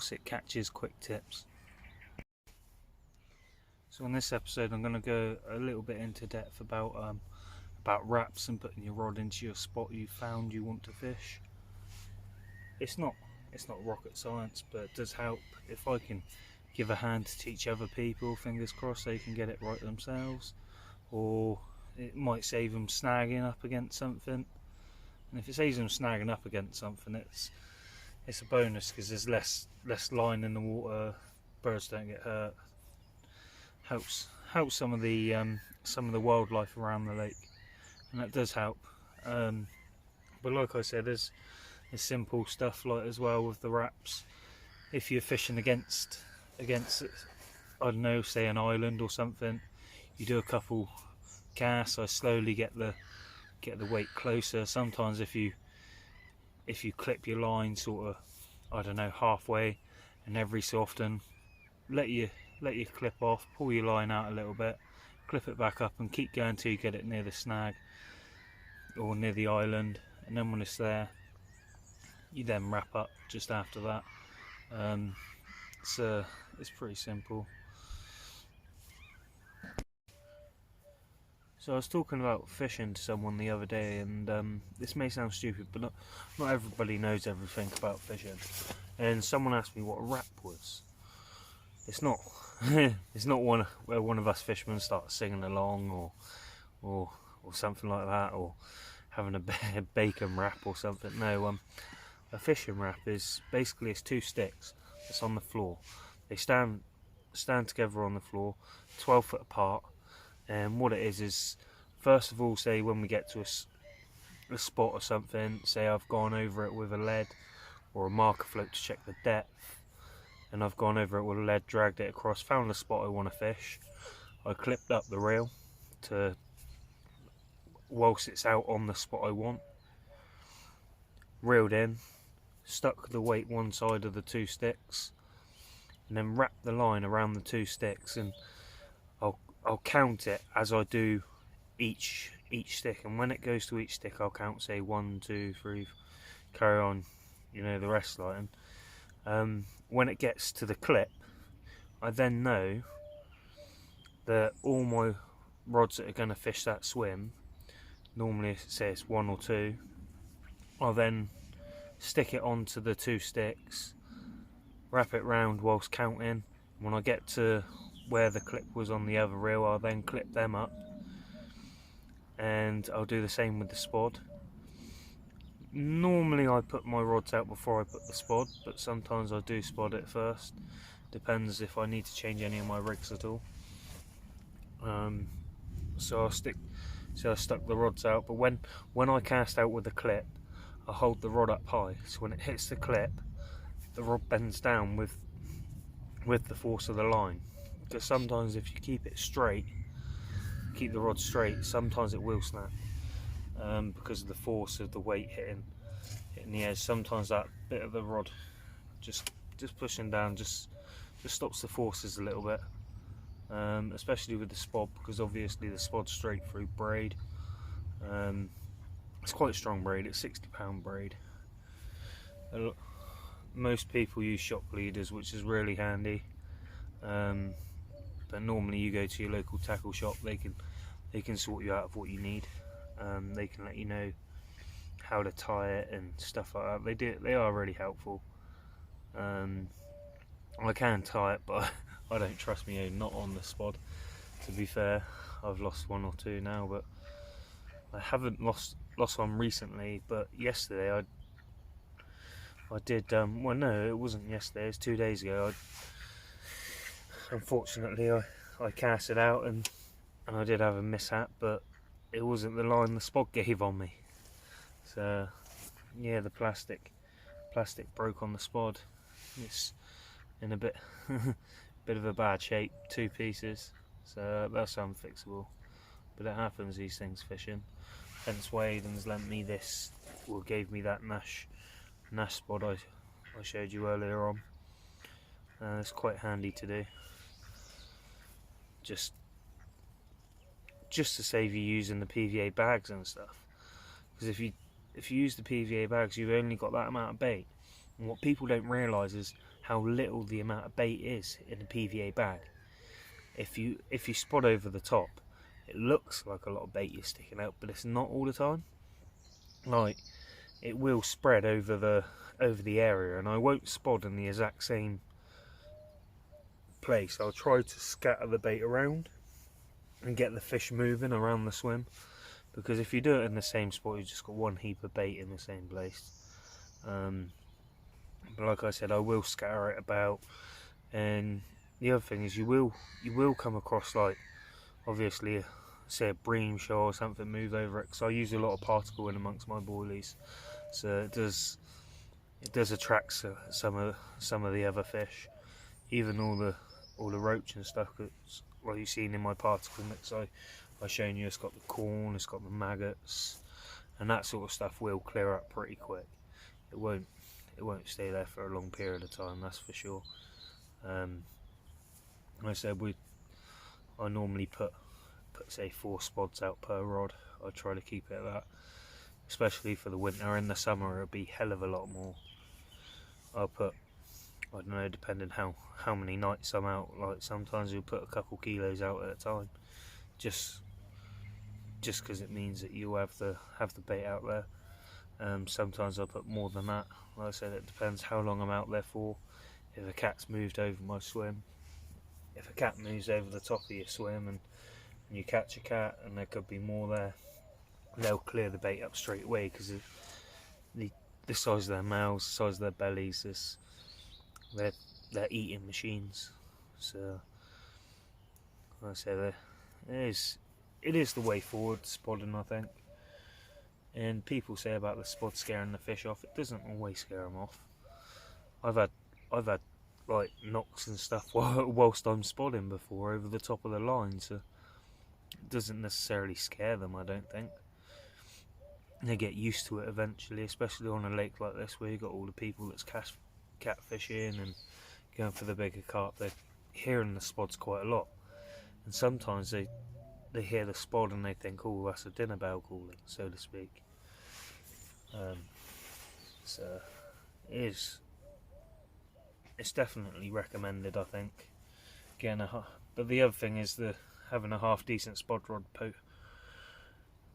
Dorset catches quick tips. So in this episode I'm going to go a little bit into depth about wraps and putting your rod into your spot you found you want to fish. It's not rocket science, but it does help. If I can give a hand to teach other people, fingers crossed they can get it right themselves, or it might save them snagging up against something. And if it saves them snagging up against something, it's a bonus because there's less line in the water, birds don't get hurt, helps some of the wildlife around the lake, and that does help. But like I said, there's simple stuff like as well with the wraps. If you're fishing against I don't know, say an island or something, you do a couple casts. I slowly get the weight closer. Sometimes if you clip your line sort of, I don't know, halfway, and every so often let your clip off, pull your line out a little bit, clip it back up and keep going till you get it near the snag or near the island, and then when it's there you then wrap up just after that. It's pretty simple. So I was talking about fishing to someone the other day, and this may sound stupid, but not everybody knows everything about fishing. And someone asked me what a wrap was. It's not it's not one where one of us fishermen starts singing along or something like that, or having a bacon wrap or something. No, a fishing wrap is basically it's two sticks that's on the floor. They stand together on the floor, 12 foot apart. And what it is first of all, say when we get to a spot or something, say I've gone over it with a lead or a marker float to check the depth, and I've gone over it with a lead, dragged it across, found the spot I want to fish, I clipped up the reel to whilst it's out on the spot I want, reeled in, stuck the weight one side of the two sticks, and then wrapped the line around the two sticks, and I'll count it as I do each stick, and when it goes to each stick I'll count, say 1, 2, 3, carry on, you know, the rest line. When it gets to the clip, I then know that all my rods that are going to fish that swim, normally say it's 1 or 2, I'll then stick it onto the two sticks, wrap it round whilst counting. When I get to where the clip was on the other reel, I'll then clip them up, and I'll do the same with the spod. Normally I put my rods out before I put the spod, but sometimes I do spod it first. Depends if I need to change any of my rigs at all. So I stuck the rods out, but when I cast out with the clip, I hold the rod up high, so when it hits the clip, the rod bends down with the force of the line. Because sometimes if you keep it straight, keep the rod straight, sometimes it will snap, because of the force of the weight hitting the edge. Sometimes that bit of the rod just pushing down just stops the forces a little bit, especially with the spod, because obviously the spod's straight through braid. It's quite strong braid, it's 60-pound braid. Most people use shock leaders, which is really handy. But normally you go to your local tackle shop, they can sort you out of what you need. They can let you know how to tie it and stuff like that. They are really helpful. I can tie it, but I don't trust me own, not on the spod. To be fair, I've lost 1 or 2 now, but I haven't lost one recently. But yesterday I did. Well, no, it wasn't yesterday. It was 2 days ago. Unfortunately, I cast it out and I did have a mishap, but it wasn't the line the spod gave on me. So yeah, the plastic broke on the spod. It's in a bit of a bad shape, 2 pieces. So that's unfixable. But it happens, these things fishing. Hence why Aiden's lent me this, or gave me that Nash spod I showed you earlier on. It's quite handy to do. Just to save you using the PVA bags and stuff, because if you use the PVA bags, you've only got that amount of bait, and what people don't realise is how little the amount of bait is in a PVA bag. If you spot over the top, it looks like a lot of bait is sticking out, but it's not all the time. Like, it will spread over the area, and I won't spot in the exact same place. I'll try to scatter the bait around and get the fish moving around the swim, because if you do it in the same spot, you've just got one heap of bait in the same place. But like I said, I will scatter it about. And the other thing is, you will come across, like, obviously, say a bream shell or something move over it, because I use a lot of particle in amongst my boilies, so it does attract some of the other fish, even all the roach and stuff. Like you've seen in my particle mix, I shown you, it's got the corn, it's got the maggots, and that sort of stuff will clear up pretty quick. It won't stay there for a long period of time, that's for sure. Like I said, I normally put say 4 spots out per rod. I try to keep it at that, especially for the winter. In the summer it'll be hell of a lot more. I'll put, I don't know, depending how many nights I'm out, like sometimes we'll put a couple kilos out at a time, just because it means that you have the bait out there. Sometimes I'll put more than that. Like I said, it depends how long I'm out there for. If a cat's moved over my swim, if a cat moves over the top of your swim and you catch a cat and there could be more there, they'll clear the bait up straight away, because of the size of their mouths, the size of their bellies. They're eating machines. So like I say, it is the way forward, spotting, I think. And people say about the spot scaring the fish off. It doesn't always scare them off. I've had like knocks and stuff whilst I'm spotting before over the top of the line, so it doesn't necessarily scare them, I don't think. They get used to it eventually, especially on a lake like this where you've got all the people that's catfishing and going for the bigger carp. They're hearing the spots quite a lot, and sometimes they hear the spot and they think, oh, that's a dinner bell calling, so to speak. So it's definitely recommended, I think. But the other thing is having a half decent spot rod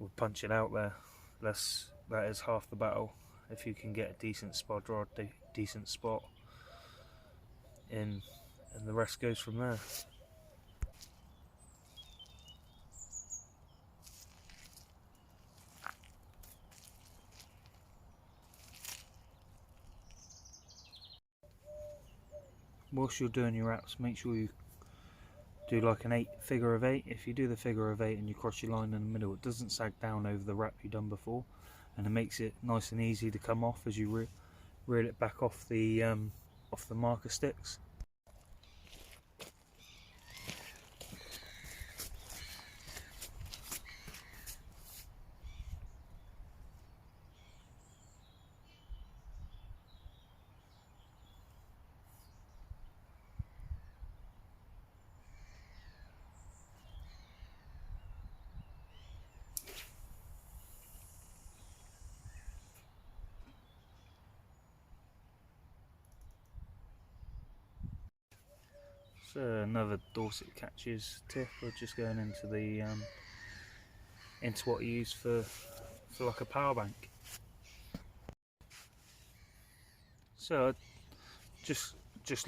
will punch it out there. That is half the battle. If you can get a decent spot rod, decent spot, and the rest goes from there. Whilst you're doing your wraps, make sure you do like an figure of 8. If you do the figure of 8 and you cross your line in the middle, it doesn't sag down over the wrap you've done before, and it makes it nice and easy to come off as you reel it back off the marker sticks. So another Dorset catches tip. We're just going into into what I use for like a power bank. So just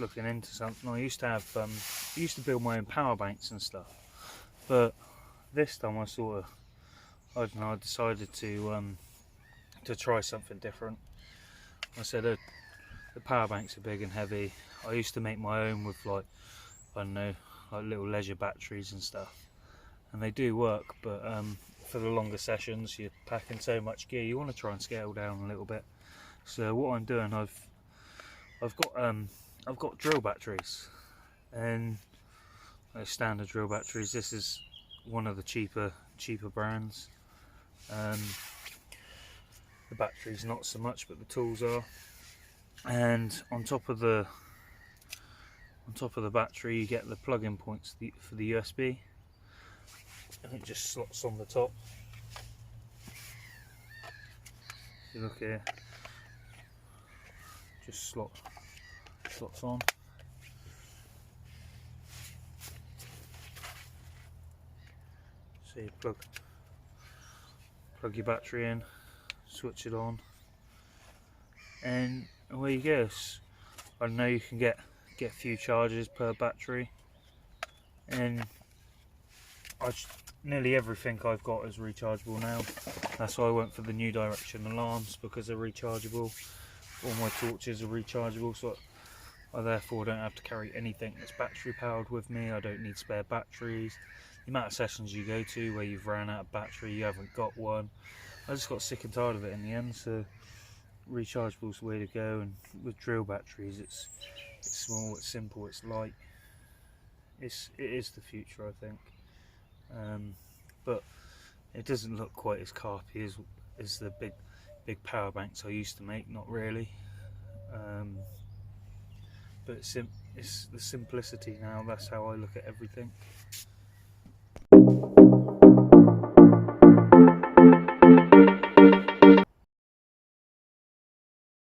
looking into something. I used to have used to build my own power banks and stuff, but this time I don't know, I decided to try something different. I said the power banks are big and heavy. I used to make my own with, like, I don't know, like little leisure batteries and stuff, and they do work, but for the longer sessions you're packing so much gear, you want to try and scale down a little bit. So what I'm doing, I've got drill batteries, and standard drill batteries. This is one of the cheaper brands. The batteries not so much, but the tools are. And on top of the battery you get the plug-in points for the USB, and it just slots on the top. If you look here, just slots on. So you plug your battery in, switch it on, and away you go. I know you can get a few charges per battery, and nearly everything I've got is rechargeable now. That's why I went for the new direction alarms, because they're rechargeable. All my torches are rechargeable, so I therefore don't have to carry anything that's battery powered with me. I don't need spare batteries. The amount of sessions you go to where you've ran out of battery, you haven't got one, I just got sick and tired of it in the end. So rechargeable's the way to go. And with drill batteries, it's small, it's simple, it's light. It is the future, I think. But it doesn't look quite as carpy as the big power banks I used to make. Not really. But it's the simplicity now. That's how I look at everything.